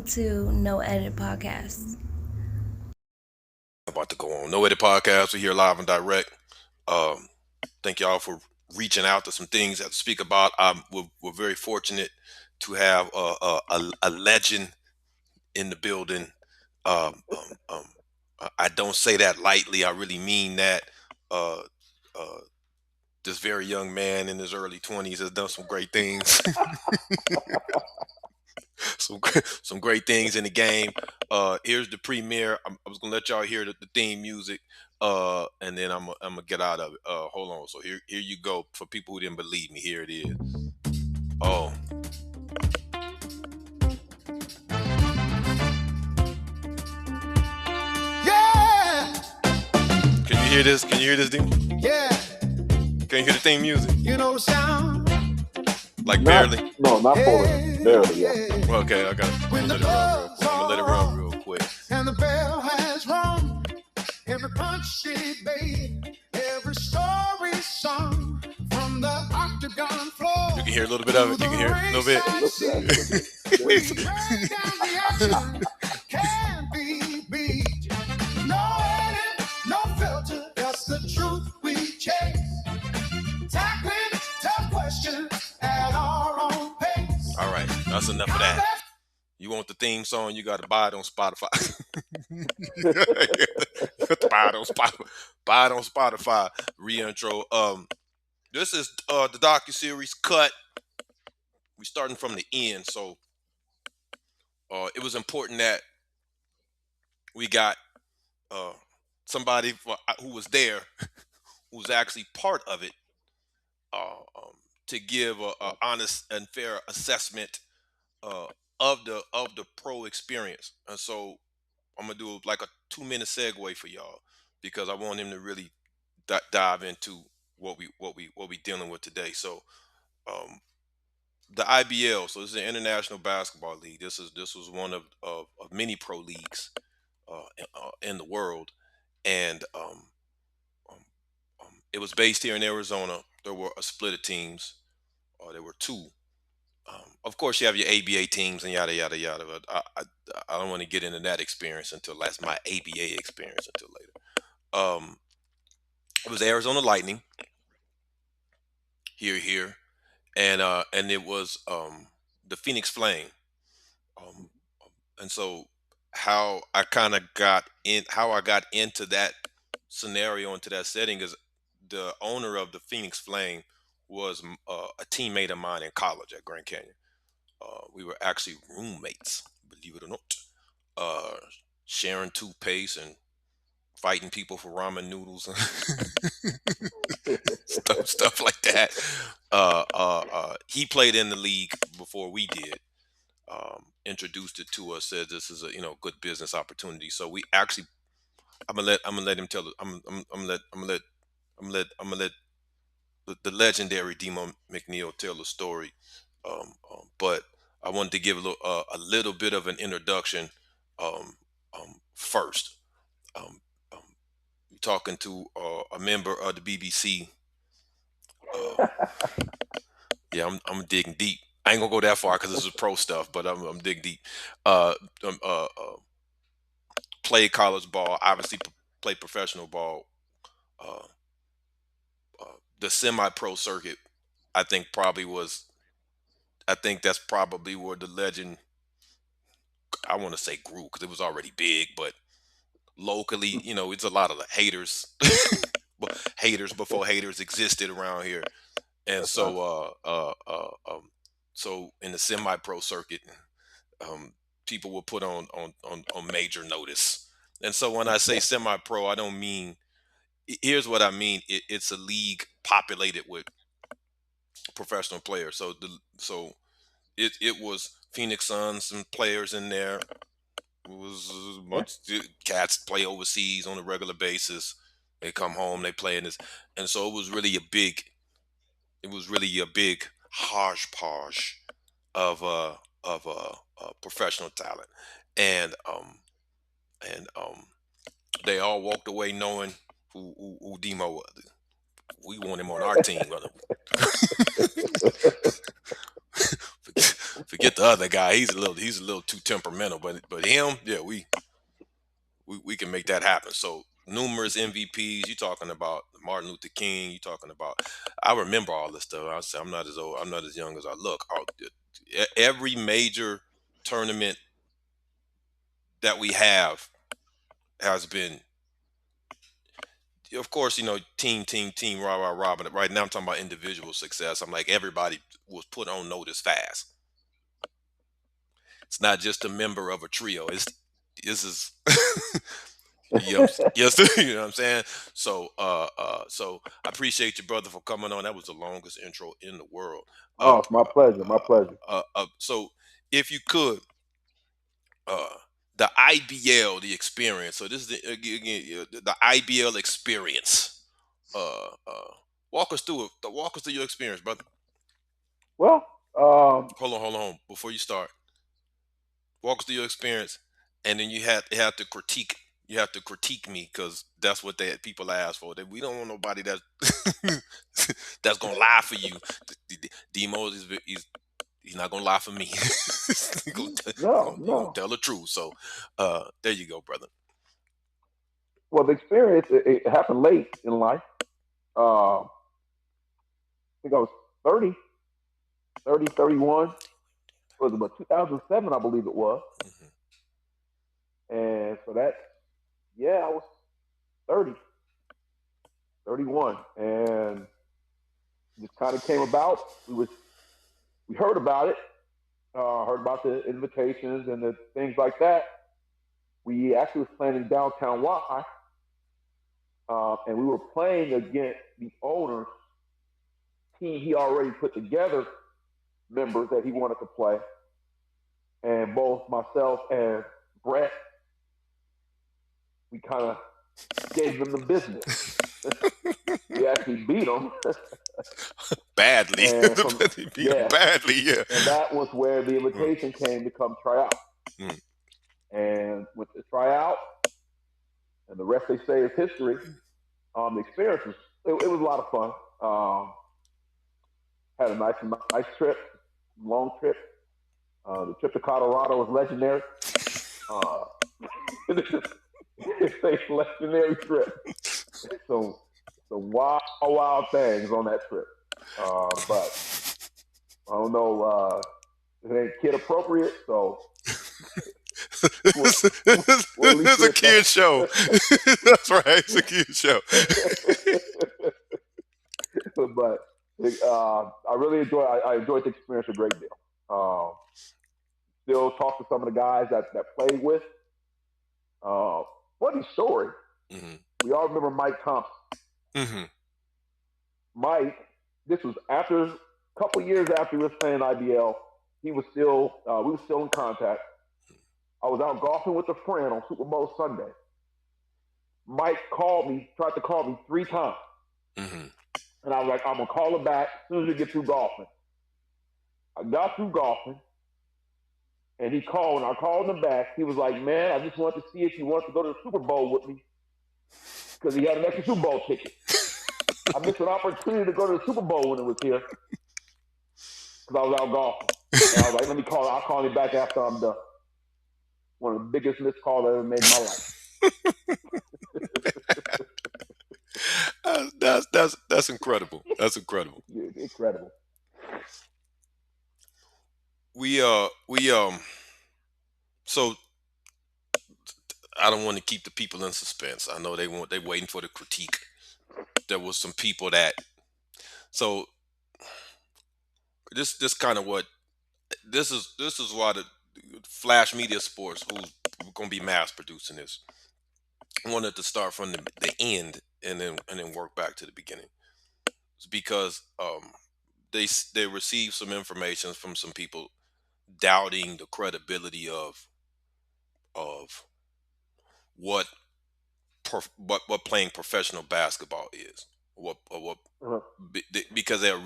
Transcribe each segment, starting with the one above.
to No Edit Podcast. About to go on No Edit Podcast. We're here live and direct. Um, Thank y'all for reaching out to some things that to speak about. We're very fortunate to have a legend in the building. Um, um, um, I don't say that lightly. I really mean that. Uh, uh, this very young man in his early 20s has done some great things. Some great things in the game. Here's the premiere. I was gonna let y'all hear the theme music, and then I'm gonna get out of it. Hold on. So here you go. For people who didn't believe me, here it is. Oh, Yeah, can you hear this? Can you hear this, Demon? yeah, Can you hear the theme music? you know the sound. Like Not, barely. no, not fully. Hey, Barely, yeah. yeah. Okay, I got. I'm When gonna the let it run real. bells I'm gonna let it run are real quick. and the bell has rung, every punch she made, every story sung from the octagon floor. You can hear a little bit of it. You can hear it a little bit. We break down the action, can't be beat. No edit, no filter, that's the truth we chase. Tackling tough questions at our own pace. All right, that's enough of that. You want the theme song? You got to buy it on Spotify. You got to buy it on Spotify. Buy it on Spotify. Reintro. This is the docuseries cut. We starting from the end, so it was important that we got uh somebody who was there, who was actually part of it, uh, um, to give a honest and fair assessment uh, of the pro experience. And so I'm gonna do like a 2 minute segue for y'all because I want him to really dive into what we dealing with today. So um, the IBL, so this is the International Basketball League. This was one of many pro leagues in the world, and um, it was based here in Arizona. There were a split of teams, or there were two. Of course, you have your ABA teams and yada yada yada. But I don't want to get into that experience until that's my ABA experience until later. Um, it was Arizona Lightning here, and it was the Phoenix Flame. Um, and so how I got into that scenario, into that setting, is the owner of the Phoenix Flame was a teammate of mine in college at Grand Canyon. We were actually roommates, believe it or not, uh, sharing toothpaste and fighting people for ramen noodles and stuff like that. He played in the league before we did. Introduced it to us, said this is a good business opportunity. So we actually, I'm gonna let him tell it. I'm gonna let the legendary Demo McNeil tell the story. But I wanted to give a little bit of an introduction first. Um, um, you're talking to a member of the BBC. Uh, yeah, I'm digging deep. I ain't gonna go that far because this is pro stuff, but I'm digging deep. Uh, um, uh, uh, Played college ball, obviously played professional ball. Uh, the semi-pro circuit, I think probably was. I think that's probably where the legend, I want to say, grew because it was already big, but locally, it's a lot of the haters, but haters before haters existed around here, and so in the semi-pro circuit, um, people were put on major notice. And so when I say semi-pro, I don't mean. Here's what I mean. It's a league populated with professional players. So it was Phoenix Suns, some players in there. It was a bunch of cats play overseas on a regular basis. They come home, they play in this, and so it was really a big hodgepodge of professional talent, and they all walked away knowing who Demo was. We want him on our team. Forget, Forget the other guy. He's a little too temperamental. But him, yeah, we can make that happen. So numerous MVPs. You talking about Martin Luther King? You talking about? I remember all this stuff. I say I'm not as old. I'm not as young as I look. Every major tournament that we have has been, of course, team, rah rah rah. But right now I'm talking about individual success. I'm like everybody was put on notice fast. It's not just a member of a trio. This is yes, you know what I'm saying. So I appreciate you, brother, for coming on. That was the longest intro in the world. Oh, it's my pleasure. My pleasure. So if you could, uh, the IBL, the experience. So this is again the IBL experience. Walk us through it. Walk us through your experience, brother. Well, Hold on. Before you start, walk us through your experience, and then you have to critique. You have to critique me because that's what people ask for. That we don't want nobody that's gonna lie for you. Demo he's not gonna lie for me. he's gonna, no, he gonna no. tell the truth. So there you go, brother. Well, the experience it happened late in life. I think I was 30, 30, 31. It was about 2007, I believe it was. Mhm. And so that, yeah, I was 30, 31, and just kind of came about. We heard about it, heard about the invitations and the things like that. We actually was playing in downtown Y, and we were playing against the owner's team. He already put together members that he wanted to play, and both myself and Brett, we kind of gave them the business. We actually beat them. Badly. And from He beat him yeah, badly. Yeah. and that was where the Mm, invitation came to come try out. mm. And with the tryout, and the rest they say is history. The experience it was a lot of fun. Had a nice trip, long trip. The trip to Colorado was legendary. Uh, it's a legendary trip. So some wild things on that trip. But I don't know. It ain't kid appropriate, so we'll, we'll leave It's it a at that. kid show. That's right. It's a kid show. But I really I enjoyed the experience a great deal. Still talk to some of the guys that played with. Funny story. Hmm. We all remember Mike Thompson. Hmm. Mike, this was after a couple years after he was playing IBL. He was still we were still in contact. I was out golfing with a friend on Super Bowl Sunday. Mike called me, tried to call me 3 times. Hmm. And I was like, I'm going to call him back as soon as we get through golfing. I got through golfing, and he called, and I called him back. He was like, man, I just wanted to see if you want to go to the Super Bowl with me because he had an extra Super Bowl ticket. I missed an opportunity to go to the Super Bowl when it was here because I was out golfing. And I was like, let me call. I'll call him back after I'm done. One of the biggest missed calls I ever made in my life. That's incredible. That's incredible. Incredible. We so I don't want to keep the people in suspense. I know they waiting for the critique. There was some people that so this kind of what this is why the Flash Media Sports, who's going to be mass producing this, wanted to start from the end and then work back to the beginning. It's because they received some information from some people doubting the credibility of what what playing professional basketball is. What Uh-huh. because they're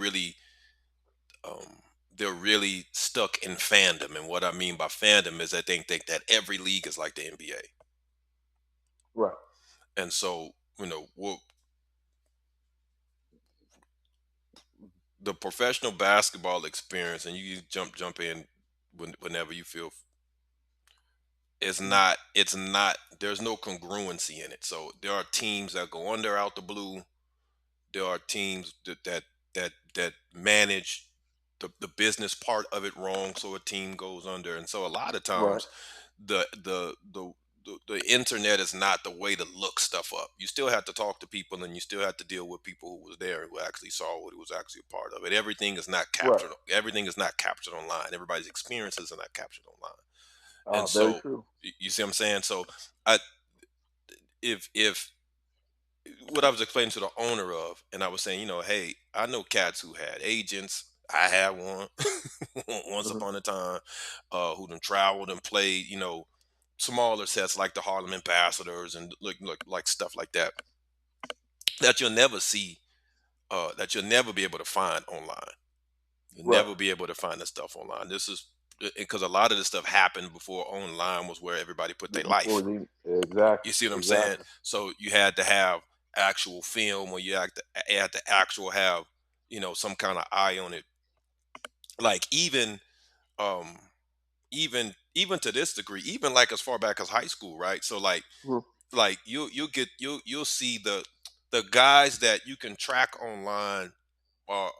really stuck in fandom, and what I mean by fandom is that they think that every league is like the NBA, Right. and so the professional basketball experience, and you jump in whenever you feel it's not there's no congruency in it. So there are teams that go under out the blue. There are teams that manage the business part of it wrong, so a team goes under. And so a lot of Right. times the the the the internet is not the way to look stuff up. You still have to talk to people, and you still have to deal with people who was there, who actually saw what was actually a part of it. Right. Everything is not captured online. Everybody's experiences are not captured online. And Very so true. you see what I'm saying? So I if what I was explaining to the owner of, and I was saying, hey, I know cats who had agents. I had one once Hmm. upon a time, who done traveled and played, smaller sets like the Harlem Ambassadors and like stuff like that that you'll never see, that you'll never be able to find online. You'll Right. never be able to find this stuff online. This is because a lot of this stuff happened before online was where everybody put their Before life. the You exactly, see what I'm saying? exactly. So you had to have actual film, or had to actual have, some kind of eye on it. Like um even to this degree, even like as far back as high school, right? So Mhm. like you'll see the guys that you can track online are,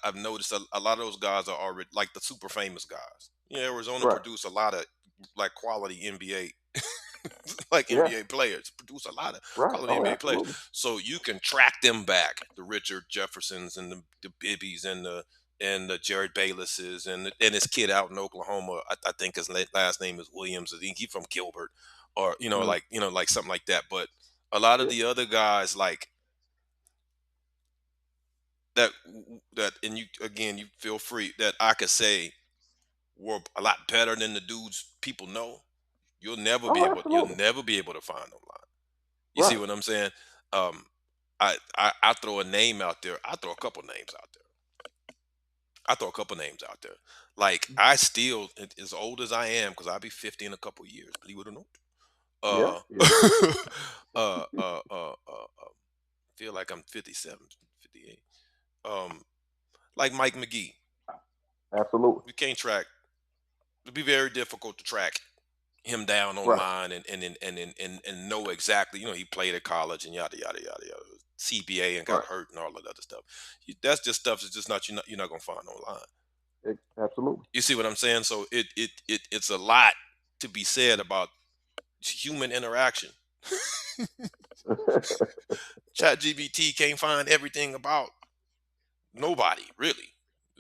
I've noticed a lot of those guys are already like the super famous guys. Arizona Right. produced a lot of like quality NBA like Yeah. NBA players, produce a lot of Right. quality Oh, NBA players. absolutely. So you can track them back, the Richard Jeffersons and the Bibbies and the Jared Baylesses and this kid out in Oklahoma. I think his last name is Williams. I think he's from Gilbert, or Hmm. like something like that. But a lot of Yeah. the other guys like that and you again, you feel free that I could say were a lot better than the dudes people know. Oh, You'll absolutely. never be able to find online. You see Right. what I'm saying? Um, I throw a name out there. I throw a couple names out there. I throw a couple names out there. Like I still, as old as I am, because I'll be 50 in a couple years. Believe it or not. Yeah. Uh, Yeah. uh, uh, feel like I'm 57, 58. Like Mike McGee. Absolutely. We can't track. It'd be very difficult to track him down Right. online and know exactly. He played at college and yada yada yada yada. CBA and got Right. hurt and all that other stuff. That's just stuff that's just not you're not gonna find online. Absolutely. You see what I'm saying? So it's a lot to be said about human interaction. ChatGPT can't find everything about nobody really,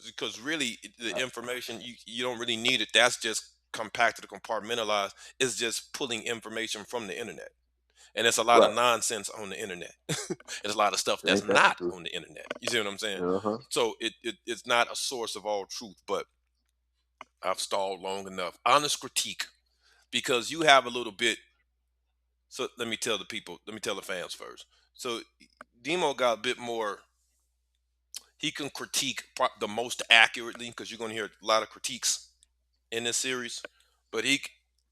because really the information you don't really need it. That's just compacted, compartmentalized. It's just pulling information from the internet. And it's a lot of Right. nonsense on the internet. There's a lot of stuff that's Ain't that the not truth? on the internet. You see what I'm saying? Uh-huh. So it's not a source of all truth. But I've stalled long enough. Honest critique, because you have a little bit. So let me tell the people. Let me tell the fans first. So Demo got a bit more. He can critique the most accurately, because you're going to hear a lot of critiques in this series. But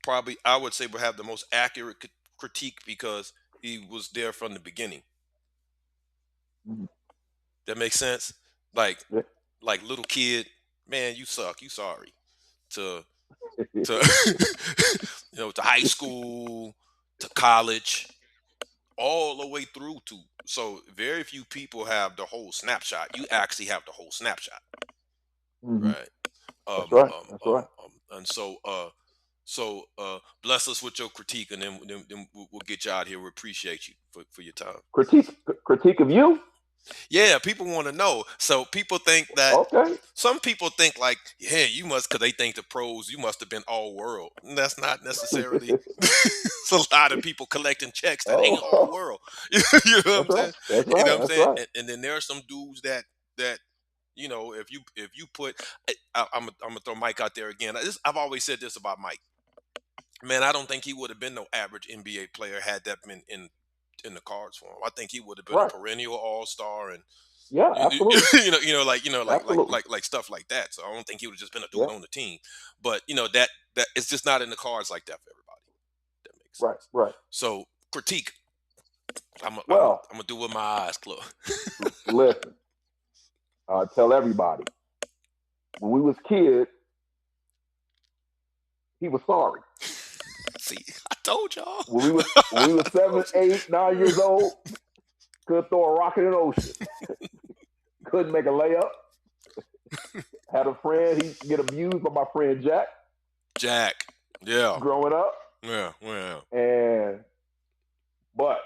probably, I would say, will have the most accurate critique, because he was there from the beginning. Mhm. That makes sense. Like Yeah. like little kid, man, you suck. You sorry. To to to high school, to college, all the way through to. So very few people have the whole snapshot. You actually have the whole snapshot, Hmm. right? That's right. That's right. And so bless us with your critique, and then we'll get you out here. We appreciate you for your time. Critique of you. Yeah, people want to know. So people think that Okay. some people think like, yeah, you must, because they think the pros, you must have been all world. And that's not necessarily. It's a lot of people collecting checks that ain't all Oh, world. You know what that's I'm right. saying? That's You know right. what I'm That's saying? right. And then there are some dudes that if you put, I'm gonna throw Mike out there again. I've always said this about Mike. Man, I don't think he would have been no average NBA player had that been in the cards for him. I think he would have been a Right. perennial all star, and Yeah. Absolutely. Absolutely. like stuff like that. So I don't think he would have just been a dude Yeah. on the team. But that it's just not in the cards like that for everybody. That makes Right. sense. Right. So critique. Well, I'm gonna do it with my eyes closed. listen. Tell everybody when we was kids, He was sorry. See, I told y'all. When we was 7, 8, 9 years old, could throw a rock in an ocean. Couldn't make a layup. Had a friend. He used to get abused by my friend Jack Jack. Yeah. growing up. Yeah. Yeah. And but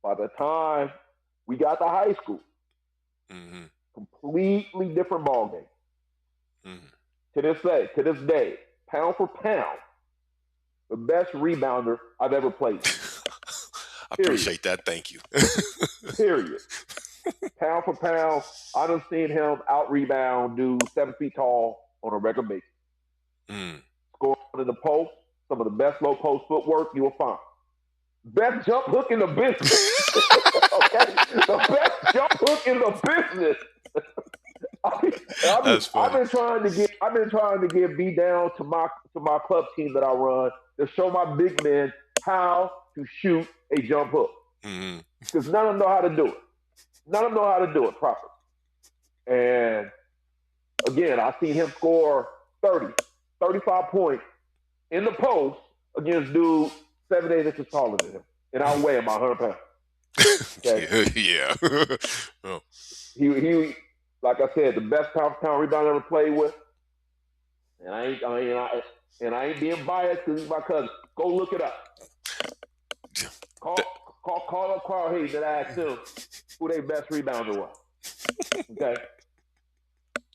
by the time we got to high school, Mm-hmm. completely different ball game. Mm-hmm. To this day, pound for pound, the best rebounder I've ever played. I Period. appreciate that. Thank you. Period. Pound for pound, I done seen him out rebound dudes 7 feet tall on a regular basis. Mm. Scoring in the post, some of the best low post footwork you will find. Best jump hook in the business. Okay, the best jump hook in the business. That's funny. I've been trying to get B down to my club team that I run to show my big men how to shoot a jump hook Mm-hmm. because none of them know how to do it. None of them know how to do it properly. And again, I seen him score 30, 35 points in the post against dudes 7, 8 inches taller than him, and I weigh him 100 pounds. Okay? Yeah. Oh. He, like I said, the best pound for pound rebounder I ever played with. And I ain't being biased because he's my cousin. Go look it up. Call up Carl Hayes and ask him who their best rebounder was. Okay.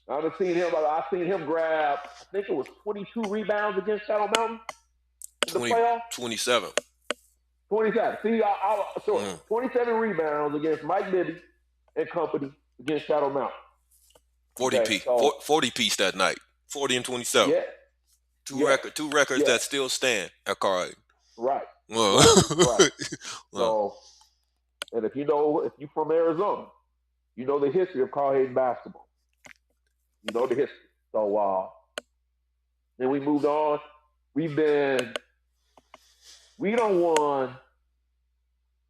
I've seen him grab, I think it was 22 rebounds against Shadow Mountain in the playoffs. 27. 27. See, 27 rebounds against Mike Bibby and company against Shadow Mountain. 40 Okay, piece. so, 40 piece that night. 40 and 27. Yeah. Two records that still stand at Carl. Right. Well, Right. well. So, and if you're from Arizona, you know the history of Carl Hayes basketball. You know the history. So then we moved on. We don't won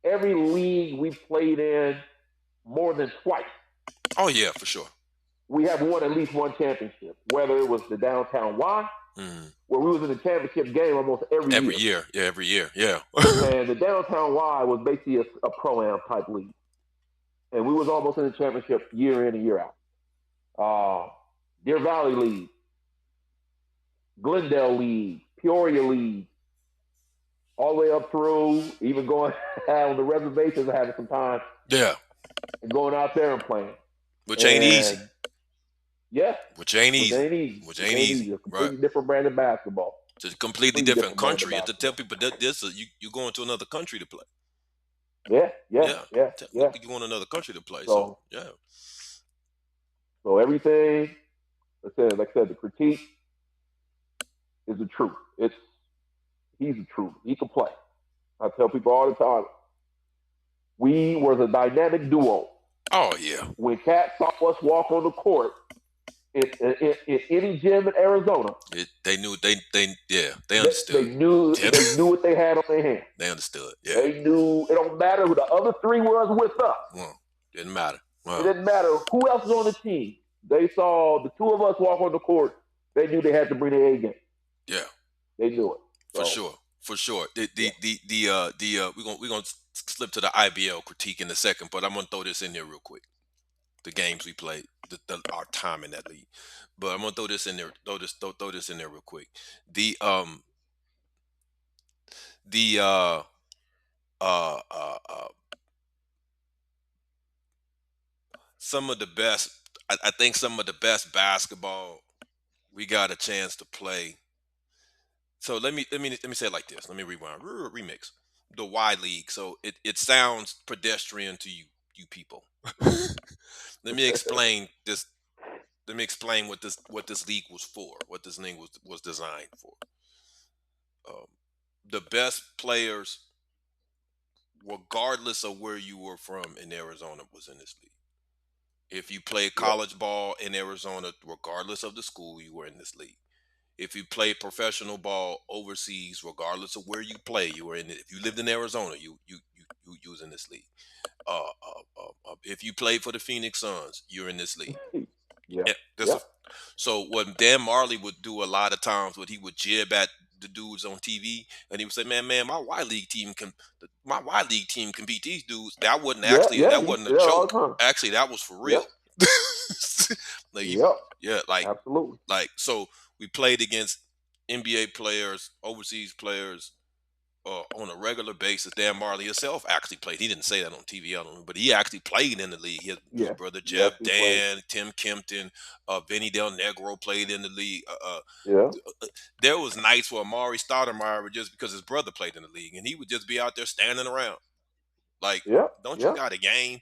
every league we played in more than twice. Oh yeah, for sure. We have won at least one championship, whether it was the Downtown Y, where we was in the championship game almost every year. Every year. Yeah. And the Downtown Y was basically a pro-am type league. And we was almost in the championship year in and year out. Deer Valley League, Glendale League, Peoria League, all the way up through, even going on the reservations having some time. Yeah. And going out there and playing. Which ain't easy. Yeah. Which ain't easy. A completely different brand of basketball. It's a completely different country. You have to tell people that you're going to another country to play. Yeah. You're going to another country to play. So yeah. So everything, like I said, the critique is the truth. He's the truth. He can play. I tell people all the time, we were the dynamic duo. Oh yeah. When cats saw us walk on the court in any gym in Arizona, they knew they understood. They knew what they had on their hands. They understood. Yeah. They knew it don't matter who the other three was with us. Well, didn't matter. Well, it didn't matter who else was on the team. They saw the two of us walk on the court. They knew they had to bring their A game. Yeah. They knew it. For sure. We're gonna slip to the IBL critique in a second, but I'm gonna throw this in there real quick. The games we played, our time in that league, but I'm gonna throw this in there. Throw this in there real quick. Some of the best. I think some of the best basketball we got a chance to play. So let me say it like this. Let me rewind. Remix the Y League. So it sounds pedestrian to you people. Let me explain this. Let me explain what this league was for. What this league was designed for. The best players, regardless of where you were from in Arizona, was in this league. If you played college ball in Arizona, regardless of the school, you were in this league. If you played professional ball overseas, regardless of where you play, you were in it. If you lived in Arizona, you was in this league. If you played for the Phoenix Suns, you're in this league. Yeah. So what Dan Marley would do a lot of times, what he would jib at the dudes on TV, and he would say, "Man, my Y League team can beat these dudes." Yeah, yeah, That he wasn't a said it all joke. the time. Actually, that was for Yep, real. Like he, yep, yeah, absolutely. so we played against NBA players, overseas players, on a regular basis. Dan Marley himself actually played. He didn't say that on TV, I don't know, but he actually played in the league. His Yes, brother yes, Jeff, he played. Dan, Tim Kempton, Vinny Del Negro played in the league. Yeah, There was nights where Amari Stoudemire would just because his brother played in the league, and he would just be out there standing around. Like, yeah, don't you yeah. got a game?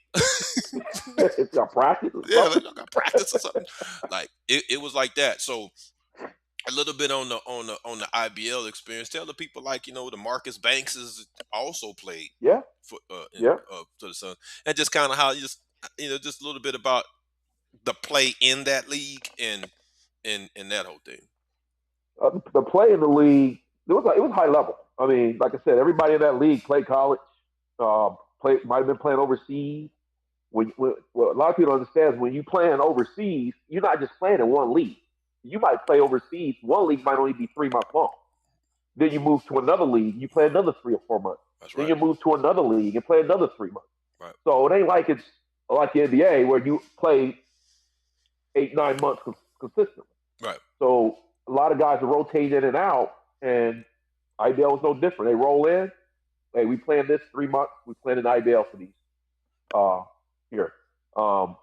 It's got practice or Yeah, something. like, I got practice or something. Like it was like that. So a little bit on the IBL experience. Tell the people like the Marcus Bankses also played Yeah, for yeah. for the Suns, and just kind of how you just just a little bit about the play in that league and that whole thing. The play in the league, it was high level. I mean, like I said, everybody in that league played college. Might have been playing overseas. What a lot of people don't understand is when you playing overseas, you're not just playing in one league. You might play overseas. One league might only be 3 months long. Then you move to another league. You play another 3 or 4 months. That's Then right. you move to another league and play another 3 months. Right. So it ain't like it's like the NBA where you play 8 9 months consistently. Right. So a lot of guys are rotating in and out, and IBL was no different. They roll in. Hey, we playing this 3 months. We playing an IBL for these here. Um,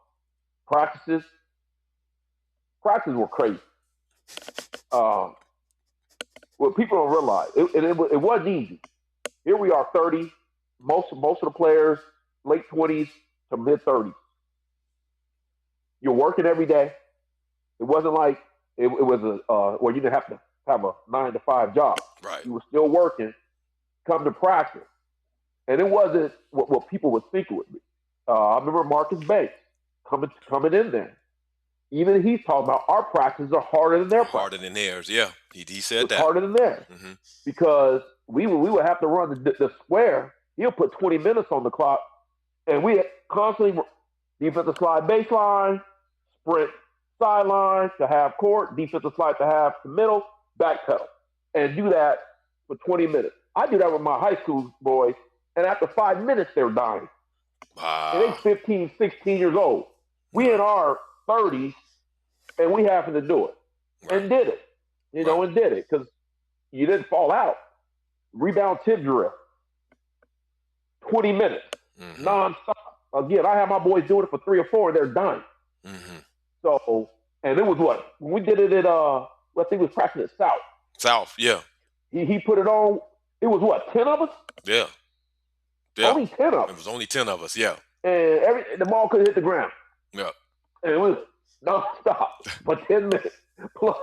practices practices were crazy. Um, what people don't realize, it wasn't easy. Here we are, 30. Most of the players, late 20s to mid 30s. You're working every day. It wasn't like it was where you didn't have to have a 9 to 5 job. Right. You were still working, come to practice, and it wasn't what people would think it would be. I remember Marcus Banks coming in there. Even he's talking about our practices are harder than their Harder practices. than theirs. Yeah, he said It's that. harder than theirs Hmm. because we would have to run the square. He'll put 20 minutes on the clock, and we constantly defensive slide baseline, sprint sideline to half court, defensive slide to half the middle, backpedal, and do that for 20 minutes. I do that with my high school boys, and after 5 minutes, they're dying. And they Wow. 15, 16 years old. We in Right. our 30s, and we having to do it, Right. and did it, Right. and did it because you didn't fall out. Rebound tip drill, 20 minutes, Hmm. nonstop. Again, I have my boys doing it for 3 or 4, and they're dying. Hmm. So, and it was what when we did it at I think we was practicing at South. South. Yeah. He put it on. It was what 10 of us, Yeah. Yeah. only 10 of It us, was only 10 of us. Yeah. and the ball couldn't hit the ground, Yeah. and it was nonstop for 10 minutes plus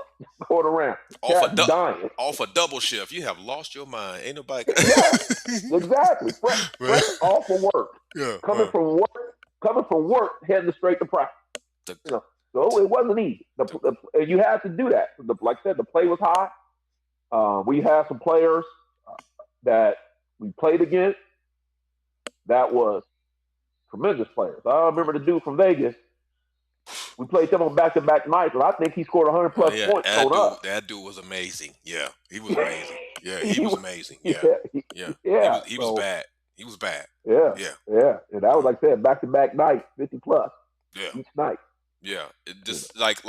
going around. Off Cats dying. off a double shift. You have lost your mind. Ain't nobody. Yeah, exactly. Fresh off of work, Yeah. coming from work, heading straight to practice. The- So it wasn't easy. You had to do that. Like I said, the play was high. We had some players that we played against that was tremendous players. I remember the dude from Vegas. We played them on back-to-back nights, and I think he scored 100 plus yeah, points on us. that dude was amazing. Yeah, he was amazing. Yeah, He he was was- amazing. Yeah, yeah. yeah. He was bad. He was bad. Yeah, Yeah, yeah. And that was like I said, back-to-back nights, 50 plus yeah, each night. yeah. It just like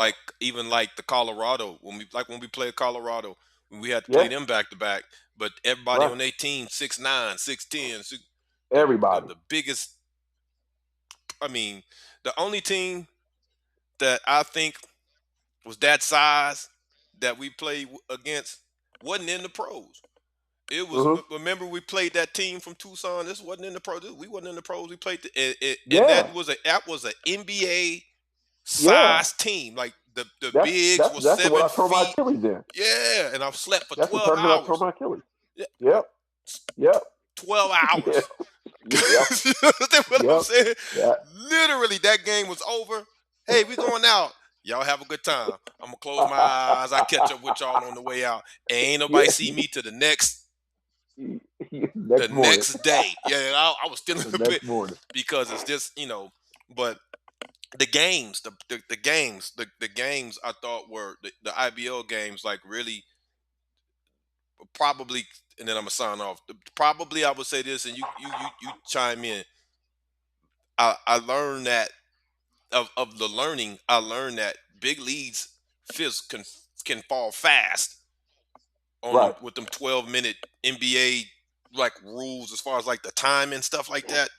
even like the Colorado when we played Colorado when we had to play Yeah, them back to back, but everybody right. on their team 6'9", 6'10", Everybody. the biggest. I mean, the only team that I think was that size that we played against wasn't in the pros. It was Mm-hmm. remember we played that team from Tucson. This wasn't in the pros. We wasn't in the pros. We played and Yeah, that was an NBA yeah. size team. Like the That's bigs that's was that's what 7 I tore my feet. Achilles in. Yeah, and I've slept for That's the 12 tournament I tore hours. my Achilles. Yeah, Yep, yep, 12 yeah, hours. yep, That's what I'm yep. saying. Yeah. Literally, that game was over. Hey, we going out. Y'all have a good time. I'm gonna close my eyes. I catch up with y'all on the way out. And ain't nobody Yeah. see me to the next Next morning. day. Yeah, I was still in The the pit next morning. because it's just but the games, the games I thought were the IBL games, like really probably. And then I'm gonna sign off. Probably I would say this, and you chime in. I learned that of the learning. I learned that big leagues fist can fall fast on them Right. with them 12-minute NBA like rules as far as like the time and stuff like that.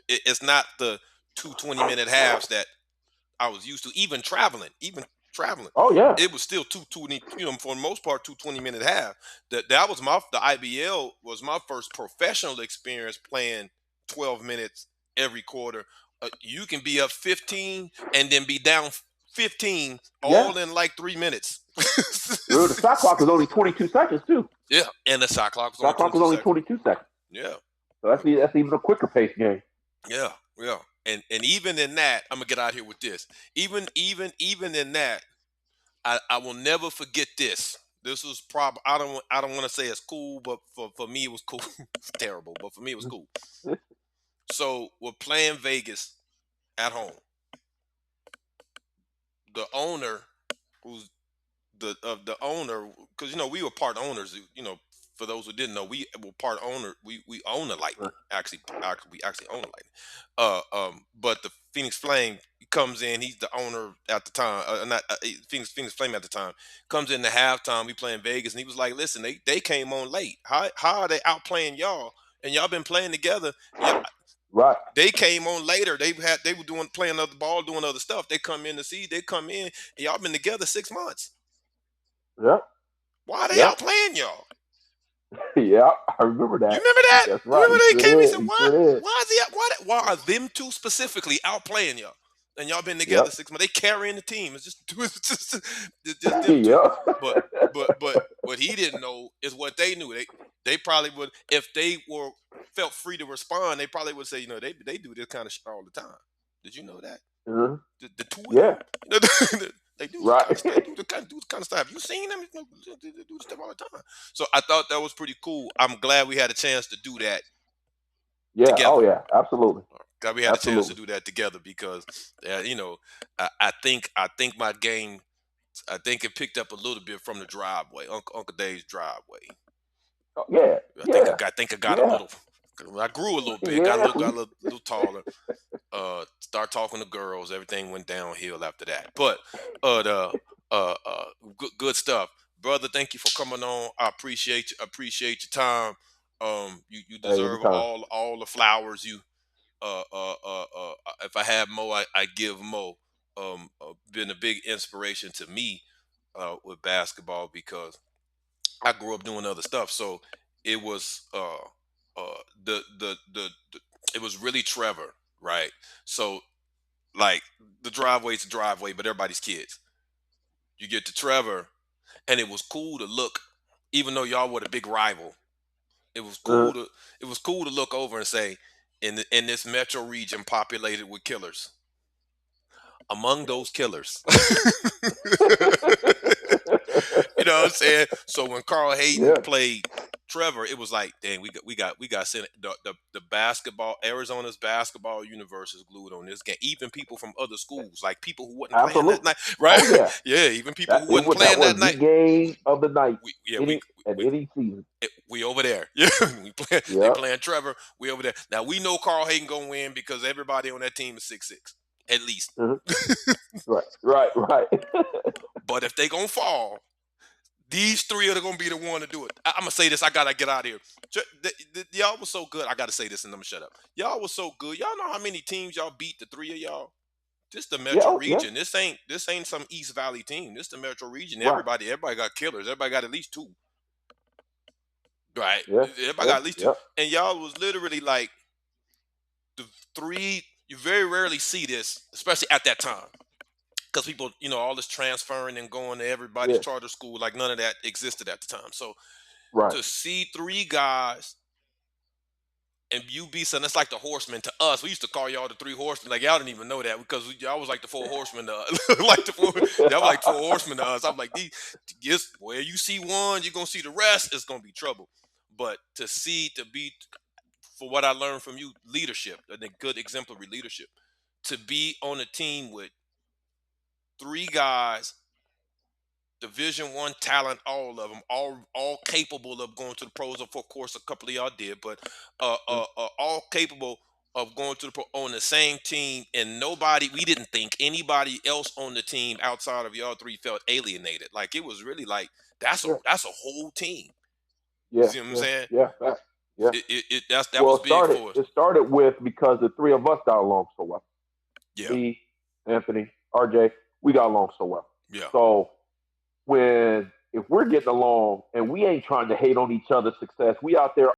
It's not the 2 20-minute halves that I was used to. Even traveling, Oh yeah. it was still for the most part 2 20-minute half. That was the IBL was my first professional experience playing 12 minutes every quarter. You can be up 15 and then be down 15 Yeah. all in like 3 minutes. The shot clock is only 22 seconds too. Yeah, and the shot clock was only Shot clock is 22 only seconds. 22 seconds. Yeah, So that's even a quicker pace game. yeah, yeah. And even in that, I'm gonna get out here with this. Even in that, I will never forget this. This was probably I don't want to say it's cool, but for me it was cool. It's terrible, but for me it was cool. So we're playing Vegas at home. The owner, who's the owner, because we were part owners. For those who didn't know, we were part owner. We own the Lightning. We actually own the Lightning. But the Phoenix Flame comes in. He's the owner at the time. Not Phoenix Flame at the time. Comes in the halftime. We playing Vegas, and he was like, "Listen, they came on late. How are they outplaying y'all? And y'all been playing together. Yeah, Right. they came on later. They were playing other ball, doing other stuff. They come in to see. They come in, and y'all been together 6 months. Yep. Why are they Yep. outplaying y'all? Yeah. I remember You that. remember that? That's You right. remember He they sure came and did. said, He "Why? sure did. Why is he? Why are them two specifically outplaying y'all? And y'all been together Yep. 6 months. They carrying the team. It's just it's just them two. Yep. But but what he didn't know is what they knew. They probably would if they were felt free to respond. They probably would say, they do this kind of shit all the time. Did you know that? Mhm. The two of Yeah. them, they do the Right. kind of stuff. Do the kind of stuff. Have you seen them? They do the stuff all the time. So I thought that was pretty cool. I'm glad we had a chance to do that Yeah. Oh together. yeah. Absolutely. Glad we had a chance to Absolutely. do that together because, I think my game. I think it picked up a little bit from the driveway, Uncle Dave's driveway. Oh, yeah. Yeah. I think I got a Yeah. little. I grew a little bit, Yeah. got a little taller. Start talking to girls. Everything went downhill after that. But the good stuff, brother. Thank you for coming on. I appreciate your time. You Hey, deserve anytime. all the flowers you. If I had more, I give more. Been a big inspiration to me with basketball because I grew up doing other stuff. So it was the it was really Trevor, right? So like the driveway's a driveway, but everybody's kids. You get to Trevor, and it was cool to look, even though y'all were the big rival. It was Mhm. cool to look over and say, in this metro region populated with killers, among those killers. You know what I'm saying? So when Carl Hayden Yeah. played Trevor, it was like, dang, we got sent the basketball. Arizona's basketball universe is glued on this game. Even people from other schools, like people who wasn't playing that Absolutely. night, right? Oh yeah. Yeah, even people who wasn't That playing that was the night. game of the night. We yeah Any at we any season. we over there. Yeah, they Yep. playing Trevor. We over there. Now we know Carl Hayden gonna win because everybody on that team is 6'6", at least. Mhm. Right. Right. Right. But if they gonna fall, these three are gonna be the one to do it. I'm gonna say this. I gotta get out of here. Y'all was so good. I gotta say this and I'm gonna shut up. Y'all was so good. Y'all know how many teams y'all beat? The three of y'all. This the Yeah. Metro Oh, yeah. region. This ain't some East Valley team. This the Metro region. Right. Everybody got killers. Everybody got at least two. Right. Yeah. Everybody Yeah. got at least two. Yep. And y'all was literally like the three. You very rarely see this, especially at that time. Because people, all this transferring and going to everybody's Yeah. charter school, like none of that existed at the time. So Right. to see three guys and you be something that's like the horsemen to us. We used to call y'all the three horsemen. Like y'all didn't even know that because y'all was like the four horsemen to us. Y'all was like four horsemen to us. I'm like, yes, where you see one, you're gonna see the rest. It's gonna be trouble. But to be for what I learned from you, leadership, and a good exemplary leadership. to be on a team with 3 guys, Division I talent, all of them, all capable of going to the pros. Of course, a couple of y'all did, but all capable of going to the pro on the same team, and we didn't think anybody else on the team outside of y'all 3 felt alienated. Like, it was really like that's Yeah. a whole team. You Yeah. see what I'm Yeah. saying? Yeah. Yeah. That was big It for us. started with because the 3 of us got along so well. Yeah, Me, Anthony, RJ, we got along so well. yeah. So if we're getting along and we ain't trying to hate on each other's success, we out there